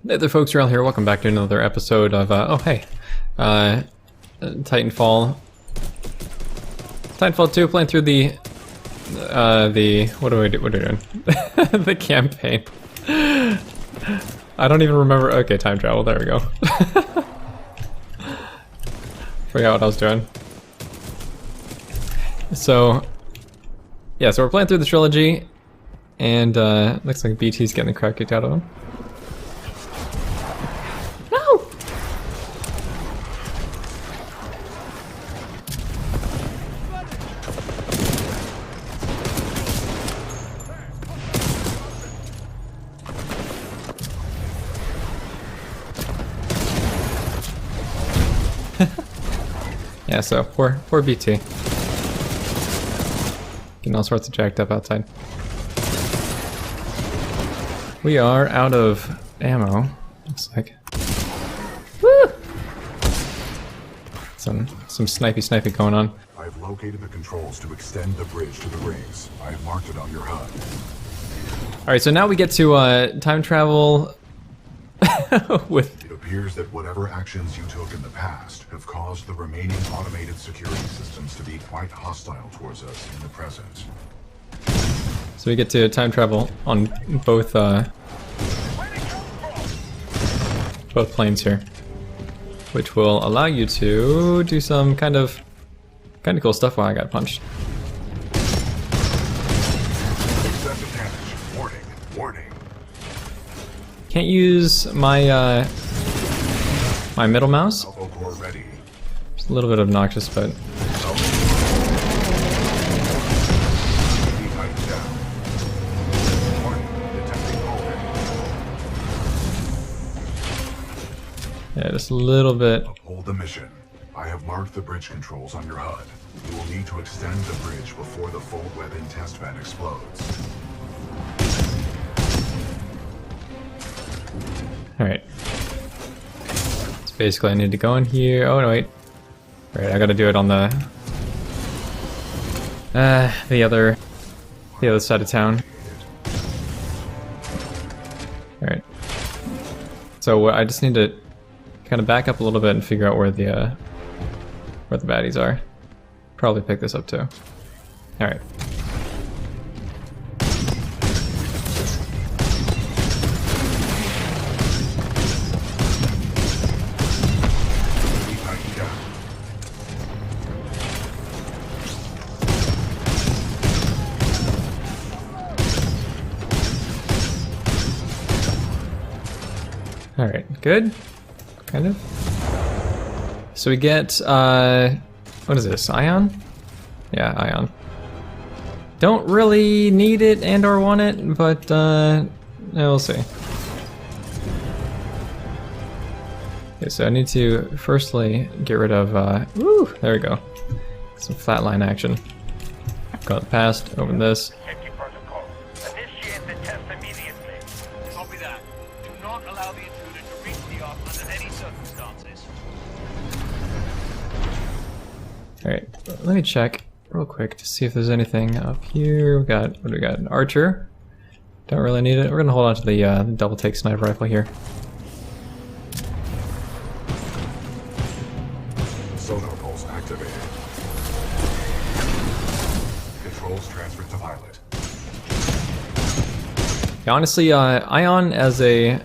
Hey there folks, Wrel here, welcome back to another episode of, Titanfall. Titanfall 2, playing through what are we doing? The campaign. I don't even remember, okay, time travel, there we go. Forgot what I was doing. So, yeah, so we're playing through the trilogy, and looks like BT's getting the crap kicked out of him. Yeah, so poor BT. Getting all sorts of jacked up outside. We are out of ammo, looks like. Woo! Some snipey going on. I've located the controls to extend the bridge to the rings. I have marked it on your HUD. Alright, so now we get to time travel with... It appears that whatever actions you took in the past have caused the remaining automated security systems to be quite hostile towards us in the present. So we get to time travel on both planes here, which will allow you to do some kind of cool stuff while I got punched. Excessive damage. Warning. Warning. Can't use my my middle mouse. SALVO core ready. It's a little bit obnoxious, but yeah, just a little bit. Uphold the mission. I have marked the bridge controls on your HUD. You will need to extend the bridge before the full weapon test bed explodes. Alright. So basically I need to go in here. Oh no, wait. Right, I gotta do it on the other side of town. Alright. So I just need to kind of back up a little bit and figure out where the baddies are. Probably pick this up too. Alright. Alright, good. Kind of. So we get, what is this, Ion? Yeah, Ion. Don't really need it and or want it, but, yeah, we'll see. Okay, so I need to firstly get rid of, woo, there we go. Some flatline action. Go to the past, open this. Alright, let me check real quick to see if there's anything up here. We got, what do we got? An archer. Don't really need it. We're gonna hold on to the double take sniper rifle here. Sonar pulse activated. Controls transferred to pilot. Yeah, honestly, Ion as a...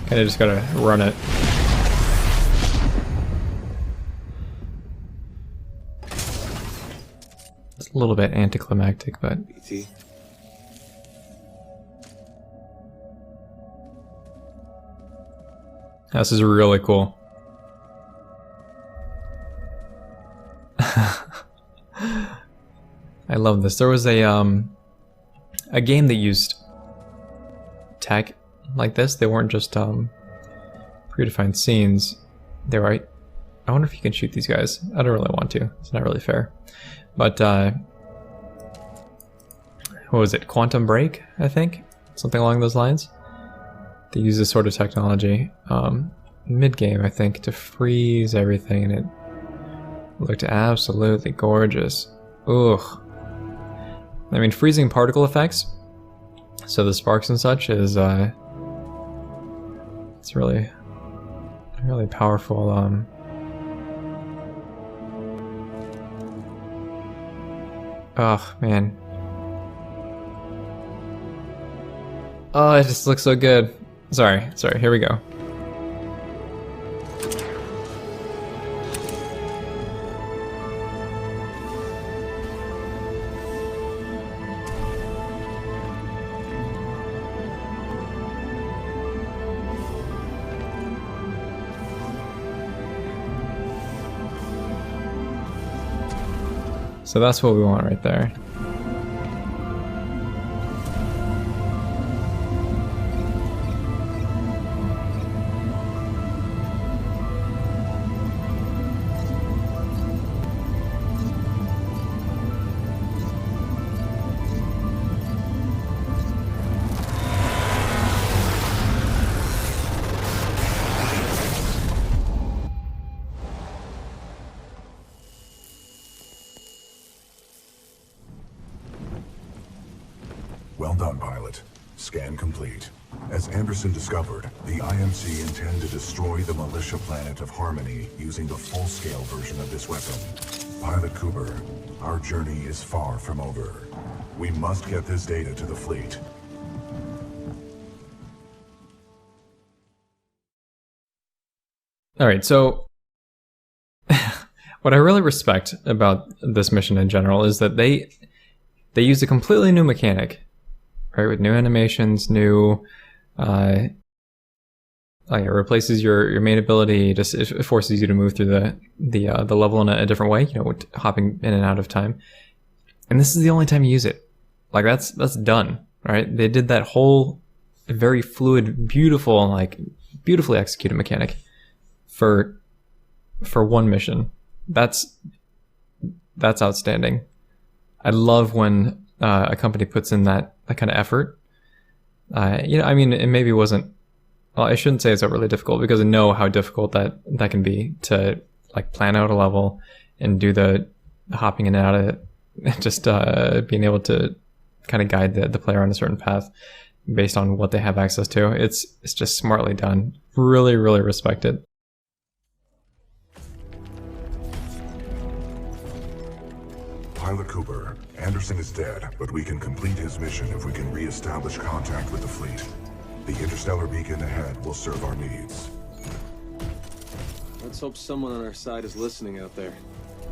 Kinda just gotta run it. It's a little bit anticlimactic, but... BT. This is really cool. I love this. There was a game that used tech like this. They weren't just predefined scenes. They were... I wonder if you can shoot these guys. I don't really want to. It's not really fair. But what was it? Quantum Break, I think? Something along those lines. They use this sort of technology mid-game, I think, to freeze everything, and it looked absolutely gorgeous. Ugh. I mean, freezing particle effects, so the sparks and such, is it's really powerful. Oh man. Oh, it just looks so good. Sorry, here we go. So that's what we want right there. Well done, pilot. Scan complete. As Anderson discovered, the IMC intend to destroy the militia planet of Harmony using the full-scale version of this weapon. Pilot Cooper, our journey is far from over. We must get this data to the fleet. Alright, so what I really respect about this mission in general is that they use a completely new mechanic, right? With new animations, new like it replaces your main ability. It forces you to move through the level in a different way, you know, hopping in and out of time. And this is the only time you use it. Like that's done, right? They did that whole very fluid, beautiful, like beautifully executed mechanic for one mission. That's outstanding. I love when a company puts in that kind of effort. You know, I mean, it maybe wasn't. Well, I shouldn't say it's overly difficult because I know how difficult that can be to like plan out a level and do the hopping in and out of it. Just being able to kind of guide the player on a certain path based on what they have access to. It's just smartly done. Really, really respect it. Pilot Cooper, Anderson is dead, but we can complete his mission if we can re-establish contact with the fleet. The interstellar beacon ahead will serve our needs. Let's hope someone on our side is listening out there.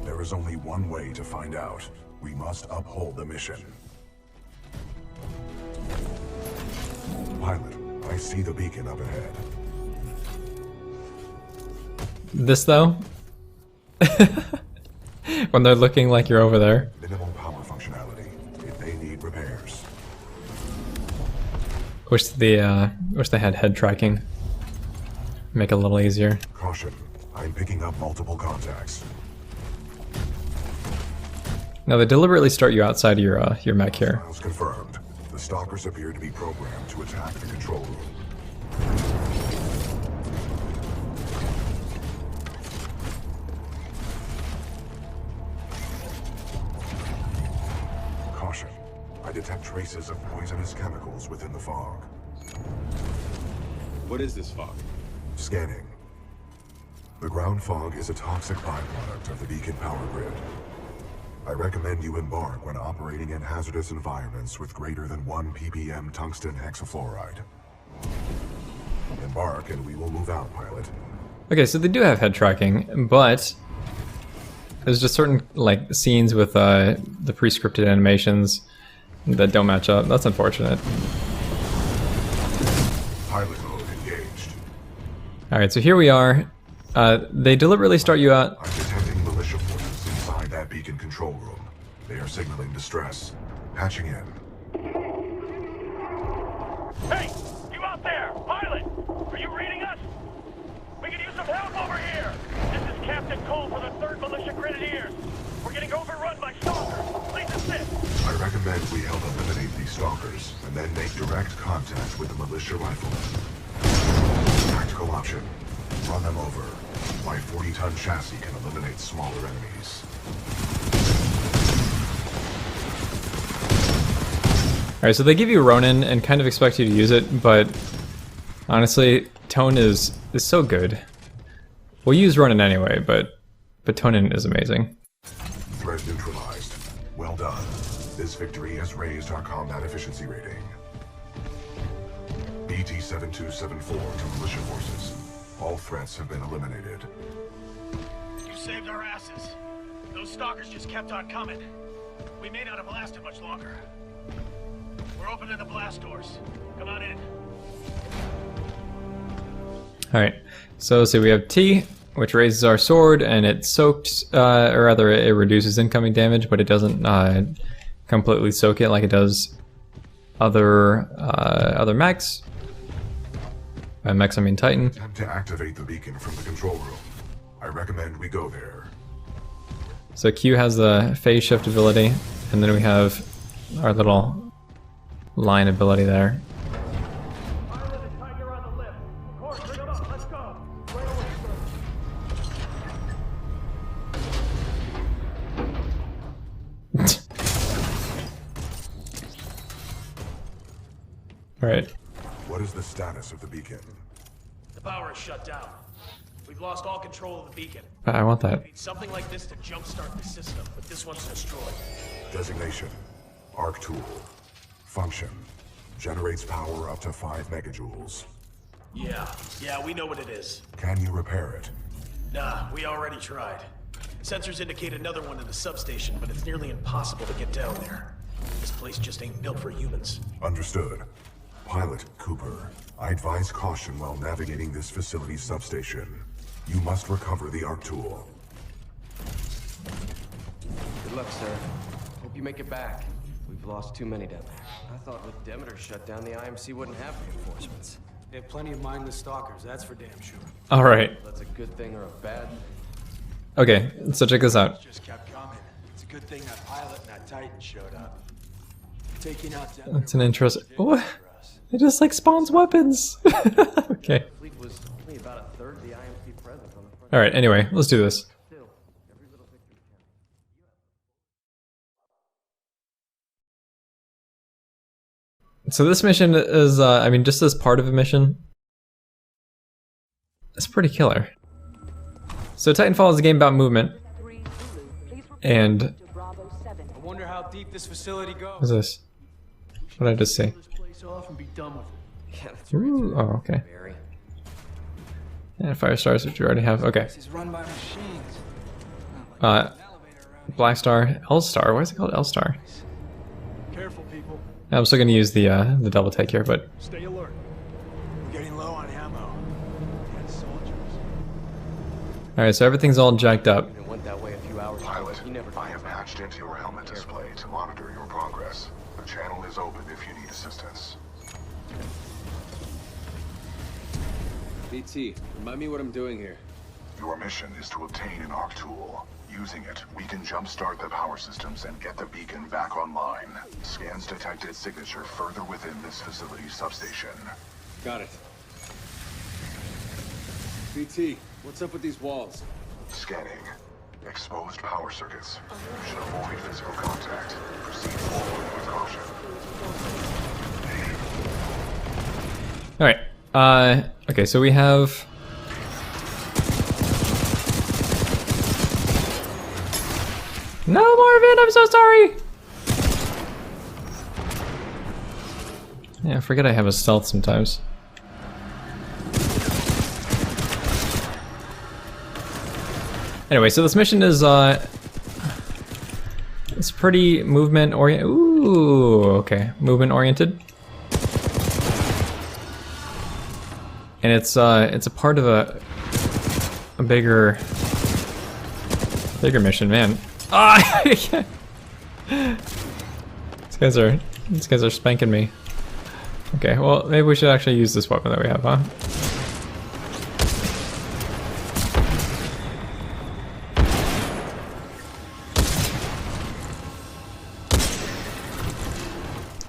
There is only one way to find out. We must uphold the mission. Pilot, I see the beacon up ahead. This though? When they're looking like you're over there. Minimal power functionality. It may need repairs. Wish they had head tracking. Make it a little easier. Caution. I'm picking up multiple contacts. Now they deliberately start you outside of your mech here. Files confirmed. The stalkers appear to be programmed to attack the control room. Caution. I detect traces of poisonous chemicals within the fog. What is this fog? Scanning. The ground fog is a toxic byproduct of the beacon power grid. I recommend you embark when operating in hazardous environments with greater than 1 ppm tungsten hexafluoride. Embark and we will move out, pilot. Okay, so they do have head tracking, but there's just certain like scenes with the pre-scripted animations that don't match up. That's unfortunate. Pilot mode engaged. Alright, so here we are. They deliberately start you out. I'm detecting militia forces inside that beacon control room. They are signaling distress. Patching in. Hey! You out there! Pilot! Are you reading us? We can use some help over here! This is Captain Cole for the 3rd Militia Grenadiers. We're getting overrun by stalkers. Please assist! I recommend we help eliminate these stalkers, and then make direct contact with the militia riflemen. Tactical option. Run them over. My 40-ton chassis can eliminate smaller enemies. Alright, so they give you Ronin and kind of expect you to use it, but honestly, Tone is so good. We'll use Ronin anyway, but Tonin is amazing. Threat neutralized. Well done. This victory has raised our combat efficiency rating. BT-7274 to militia forces. All threats have been eliminated. You saved our asses. Those stalkers just kept on coming. We may not have lasted much longer. We're opening the blast doors. Come on in. Alright, so let's see, we have T, which raises our sword, and it soaks, or rather it reduces incoming damage, but it doesn't completely soak it like it does other mechs. By mechs I mean Titan. Attempt to activate the beacon from the control room. I recommend we go there. So Q has the phase shift ability, and then we have our little line ability there. Pilot and Tiger on the lift. Course, bring them up. Let's go. Right away, Alright. What is the status of the beacon? The power is shut down. We've lost all control of the beacon. I want that. We need something like this to jumpstart the system, but this one's destroyed. Designation. Arc tool. Function. Generates power up to 5 megajoules. Yeah, we know what it is. Can you repair it? Nah, we already tried. Sensors indicate another one in the substation, but it's nearly impossible to get down there. This place just ain't built for humans. Understood. Pilot Cooper, I advise caution while navigating this facility's substation. You must recover the arc tool. Good luck, sir. Hope you make it back. We've lost too many down there. I thought with Demeter shut down, the IMC wouldn't have reinforcements. They have plenty of mindless stalkers, that's for damn sure. Alright. That's a good thing or a bad? Okay, so check this out. Just kept coming. It's a good thing that pilot and that Titan showed up. Taking out Demeter That's an interesting. What? It just like spawns weapons. Okay. The fleet was only about a third of the IMC presence on the front. Alright, anyway, let's do this. Still, every little victory counts. So this mission is, I mean, just as part of a mission, it's pretty killer. So Titanfall is a game about movement, and I wonder how deep this facility goes. what's this? What did I just say? This place off and be done with it. Yeah, that's right. Ooh, oh, okay. Barry. And fire stars, which you already have. Okay. This is run by machines. Black Star, L Star. Why is it called L Star? Careful, people. I'm still gonna use the double take here, but Stay alert. We're getting low on ammo. And soldiers. all right. So everything's all jacked up. It went that way a few hours ago. Pilot, You never I have patched into your helmet display to monitor your progress. The channel is open if you need assistance. BT, remind me what I'm doing here. Your mission is to obtain an arc tool. Using it, we can jumpstart the power systems and get the beacon back online. Scans detect its signature further within this facility's substation. Got it. BT, what's up with these walls? Scanning. Exposed power circuits. You should avoid physical contact. Proceed forward with caution. All right. Okay. So we have. No, Marvin, I'm so sorry. Yeah, I forget I have a stealth sometimes. Anyway, so this mission is it's pretty movement oriented. Ooh, okay, movement oriented. And it's a part of a bigger mission, man. Ah! These guys are spanking me. Okay, well maybe we should actually use this weapon that we have, huh?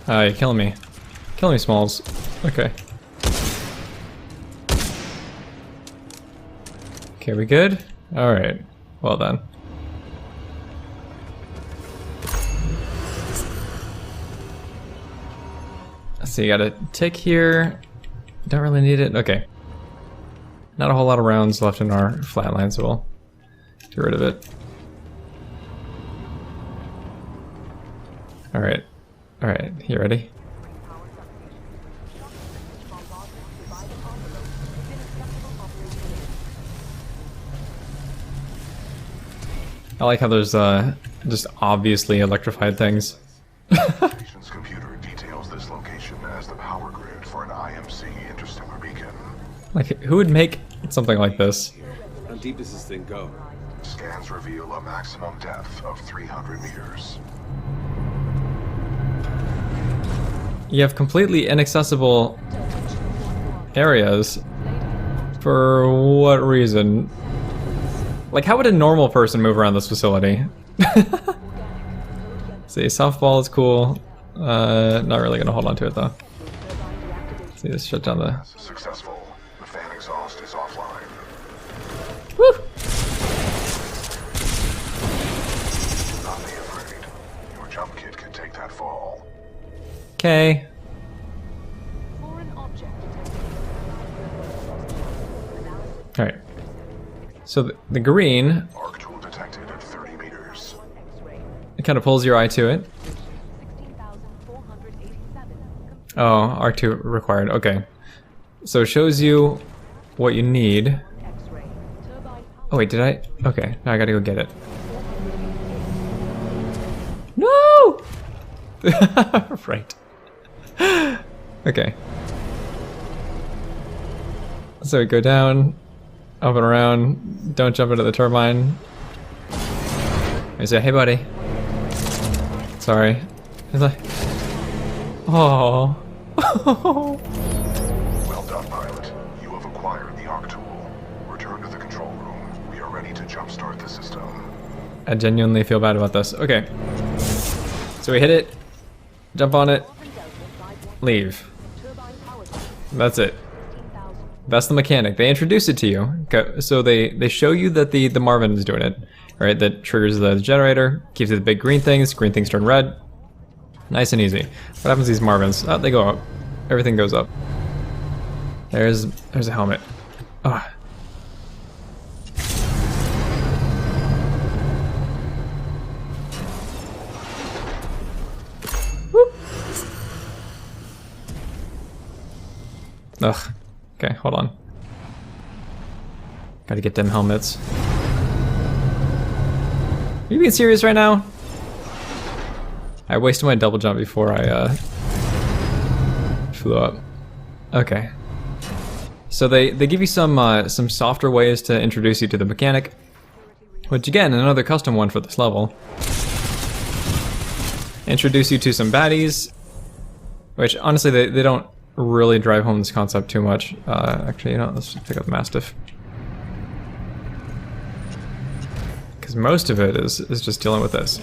You're killing me. Kill me, Smalls. Okay. Okay, we good? Alright. Well done. So you got a tick here. Don't really need it. Okay. Not a whole lot of rounds left in our flatline, so we'll get rid of it. Alright. Alright, you ready? I like how there's just obviously electrified things. Station's computer details this location as the power grid for an IMC interstellar beacon. Like, who would make something like this? How deep does this thing go? Scans reveal a maximum depth of 300 meters. You have completely inaccessible areas. For what reason? Like, how would a normal person move around this facility? See, softball is cool. Not really gonna hold on to it though. See, this shut down the... Successful. The fan exhaust is offline. Woo! Do not be afraid. Your jump kit can take that fall. Okay. Alright. So the green, Arc tool detected at 30 meters. it kind of pulls your eye to it. Oh, R2 required. Okay. So it shows you what you need. Oh wait, did I? Okay, now I gotta go get it. No! Right. Okay. So we go down, up and around, don't jump into the turbine. I say, hey buddy. Sorry. He's like, oh. Well done, pilot. You have acquired the Arc tool. Return to the control room. We are ready to jumpstart the system. I genuinely feel bad about this. Okay. So we hit it, jump on it, leave. That's it. That's the mechanic. They introduce it to you. Okay, so they show you that the Marvin is doing it. Right, that triggers the generator, keeps it the big green things turn red. Nice and easy. What happens to these Marvins? Oh, they go up. Everything goes up. There's a helmet. Ah. Whoop. Ugh. Okay, hold on. Gotta get them helmets. Are you being serious right now? I wasted my double jump before I flew up. Okay. So they give you some softer ways to introduce you to the mechanic, which again, another custom one for this level. Introduce you to some baddies, which honestly they don't really drive home this concept too much. Actually, you know, let's just pick up the Mastiff. Because most of it is just dealing with this.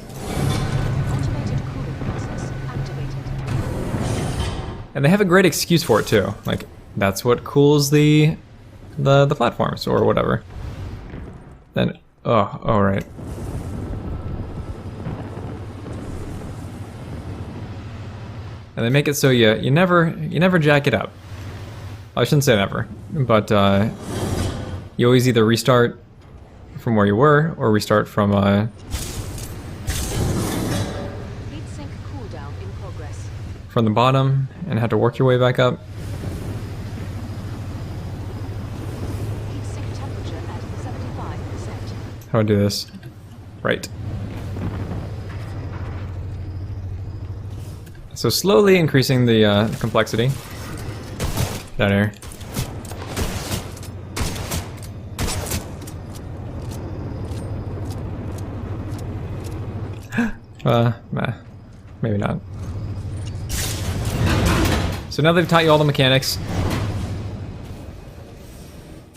And they have a great excuse for it too. Like, that's what cools the platforms or whatever. Then, oh, right. And they make it so you never jack it up. I shouldn't say never, but you always either restart from where you were or restart from from the bottom and have to work your way back up. How do I do this? Right. So slowly increasing the complexity. Down here. Nah, maybe not. So now they've taught you all the mechanics,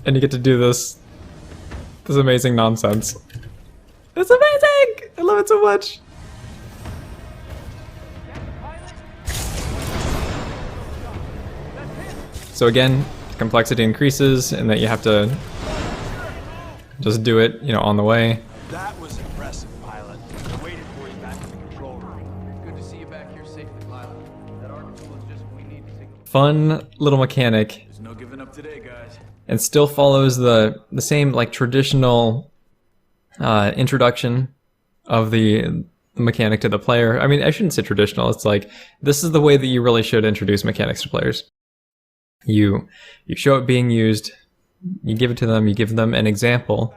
and you get to do this amazing nonsense. It's amazing! I love it so much. So again, complexity increases, and that you have to Just do it, you know, on the way. That was impressive, pilot. I waited for you back in the control room. Good to see you back here safely, pilot. That arc tool is just what we need to signal. Fun little mechanic, There's no giving up today, guys. and still follows the same like traditional introduction of the mechanic to the player. I mean, I shouldn't say traditional. It's like this is the way that you really should introduce mechanics to players. You show it being used, you give it to them, you give them an example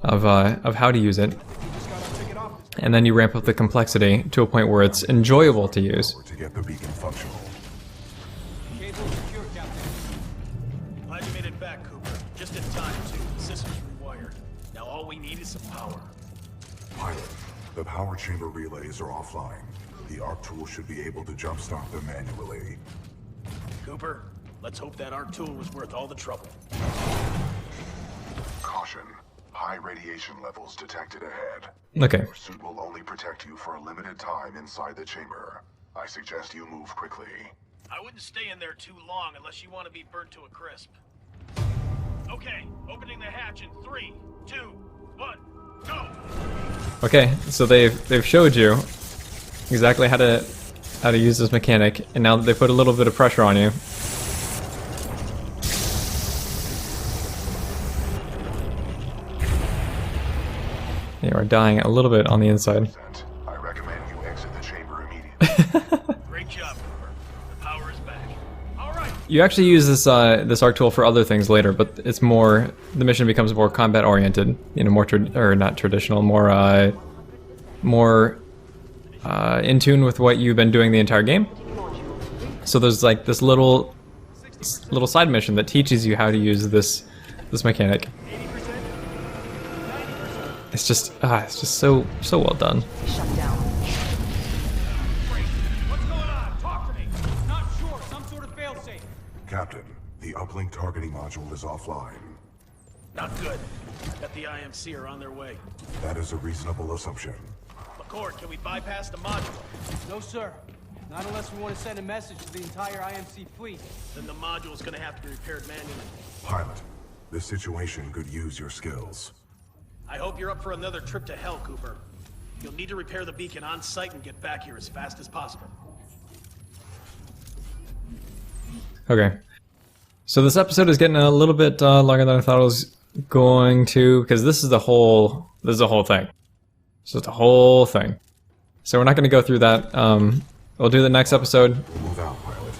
of how to use it, and then you ramp up the complexity to a point where it's enjoyable to use. To get the beacon functional. Cable secure, Captain. Glad you made it back, Cooper. Just in time, too. The system's rewired. Now all we need is some power. Pilot, the power chamber relays are offline. The ARC tool should be able to jumpstart them manually. Cooper, let's hope that ARC tool was worth all the trouble. Caution. High radiation levels detected ahead. Okay, Your suit will only protect you for a limited time inside the chamber. I suggest you move quickly. I wouldn't stay in there too long unless you want to be burnt to a crisp. Okay, opening the hatch in 3, 2, 1, go! okay. So they've showed you exactly how to use this mechanic, and now that they put a little bit of pressure on you. You are dying a little bit on the inside. I recommend you exit the chamber immediately. Great job, Cooper. The power is back. All right. You actually use this this arc tool for other things later, but it's more, the mission becomes more combat oriented, you know, more not traditional, more in tune with what you've been doing the entire game. So there's like this little side mission that teaches you how to use this mechanic. It's just so well done. Shut down. Great. What's going on? Talk to me. Not sure. Some sort of failsafe. Captain, the uplink targeting module is offline. Not good. Bet the IMC are on their way. That is a reasonable assumption. McCord, can we bypass the module? No, sir. Not unless we want to send a message to the entire IMC fleet. Then the module's gonna have to be repaired manually. Pilot, this situation could use your skills. I hope you're up for another trip to hell, Cooper. You'll need to repair the beacon on site and get back here as fast as possible. Okay. So this episode is getting a little bit longer than I thought it was going to, because this is the whole thing. This is the whole thing. So we're not going to go through that. We'll do the next episode. We'll move out, pilot.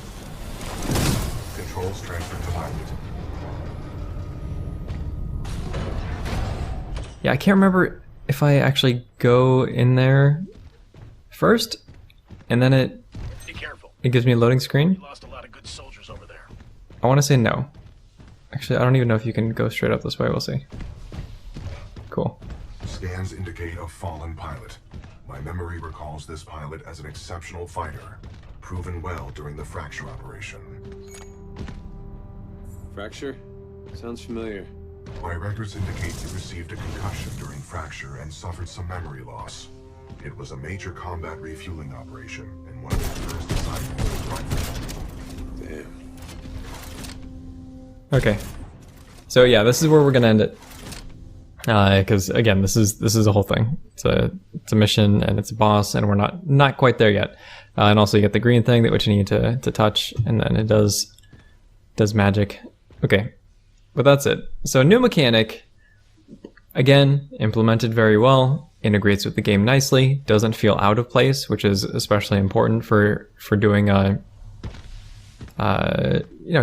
Controls transferred to pilot. Yeah, I can't remember if I actually go in there first, and then Be careful. it gives me a loading You screen. lost a lot of good soldiers over there. I want to say no. Actually, I don't even know if you can go straight up this way. We'll see. Cool. Scans indicate a fallen pilot. My memory recalls this pilot as an exceptional fighter, proven well during the fracture operation. Fracture? Sounds familiar. My records indicate you received a concussion during fracture and suffered some memory loss. It was a major combat refueling operation, and one of the first assignments. Damn. Okay. So yeah, this is where we're gonna end it. Because again, this is a whole thing. It's a mission and it's a boss, and we're not quite there yet. And also you get the green thing that which you need to touch, and then it does magic. Okay, but that's it. So new mechanic, again, implemented very well, integrates with the game nicely, doesn't feel out of place, which is especially important for doing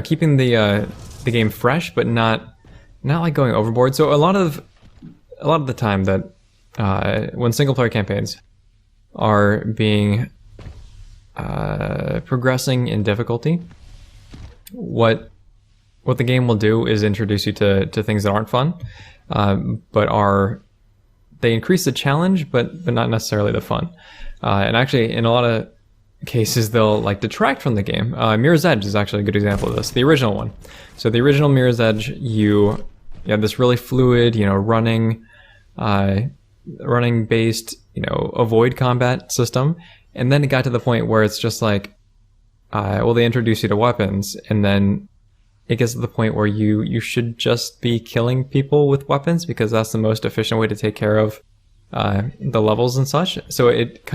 keeping the game fresh, but not like going overboard. So a lot of the time that when single player campaigns are being progressing in difficulty, what the game will do is introduce you to things that aren't fun, but they increase the challenge, but not necessarily the fun. And actually, in a lot of cases, they'll like detract from the game. Mirror's Edge is actually a good example of this, the original one. So the original Mirror's Edge, you have this really fluid, running based, avoid combat system. And then it got to the point where it's just like, they introduce you to weapons, and then it gets to the point where you should just be killing people with weapons because that's the most efficient way to take care of the levels and such. So it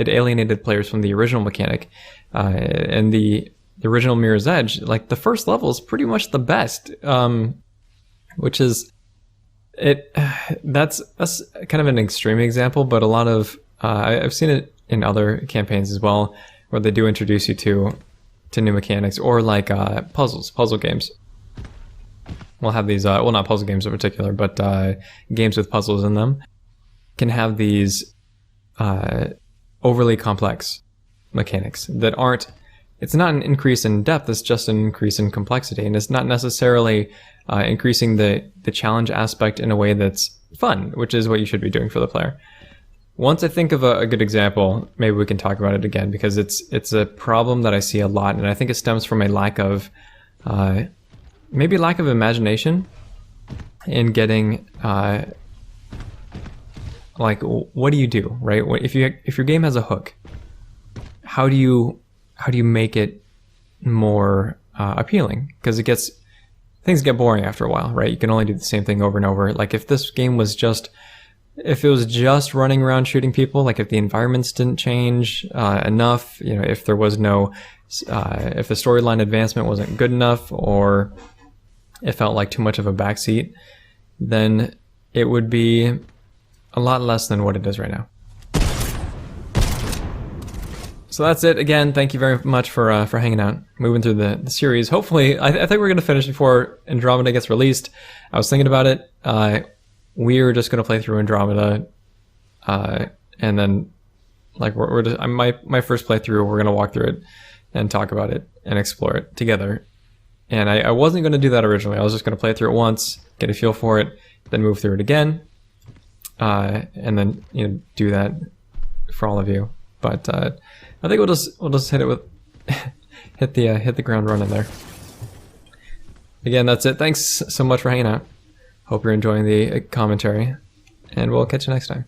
alienated players from the original mechanic, and the original Mirror's Edge. Like the first level is pretty much the best, which is it. That's kind of an extreme example, but a lot of I've seen it in other campaigns as well, where they do introduce you to new mechanics, or like puzzle games. We'll have these, well, not puzzle games in particular, but games with puzzles in them can have these overly complex mechanics that aren't, it's not an increase in depth, it's just an increase in complexity, and it's not necessarily increasing the challenge aspect in a way that's fun, which is what you should be doing for the player. Once I think of a good example, maybe we can talk about it again, because it's a problem that I see a lot, and I think it stems from a lack of maybe lack of imagination in getting like, what do you do, right? If your game has a hook, how do you make it more appealing? Because things get boring after a while, right? You can only do the same thing over and over. Like if this game was just, if it was just running around shooting people, like if the environments didn't change enough, you know, if there was no, if the storyline advancement wasn't good enough, or it felt like too much of a backseat, then it would be a lot less than what it is right now. So that's it. Again, thank you very much for hanging out, moving through the series. Hopefully, I think we're going to finish before Andromeda gets released. I was thinking about it. We're just going to play through Andromeda, and then like we're just, my first playthrough, we're going to walk through it and talk about it and explore it together. And I wasn't going to do that originally. I was just going to play through it once, get a feel for it, then move through it again, and then, you know, do that for all of you. But I think we'll just hit it with hit the ground running there. Again, that's it. Thanks so much for hanging out. Hope you're enjoying the commentary, and we'll catch you next time.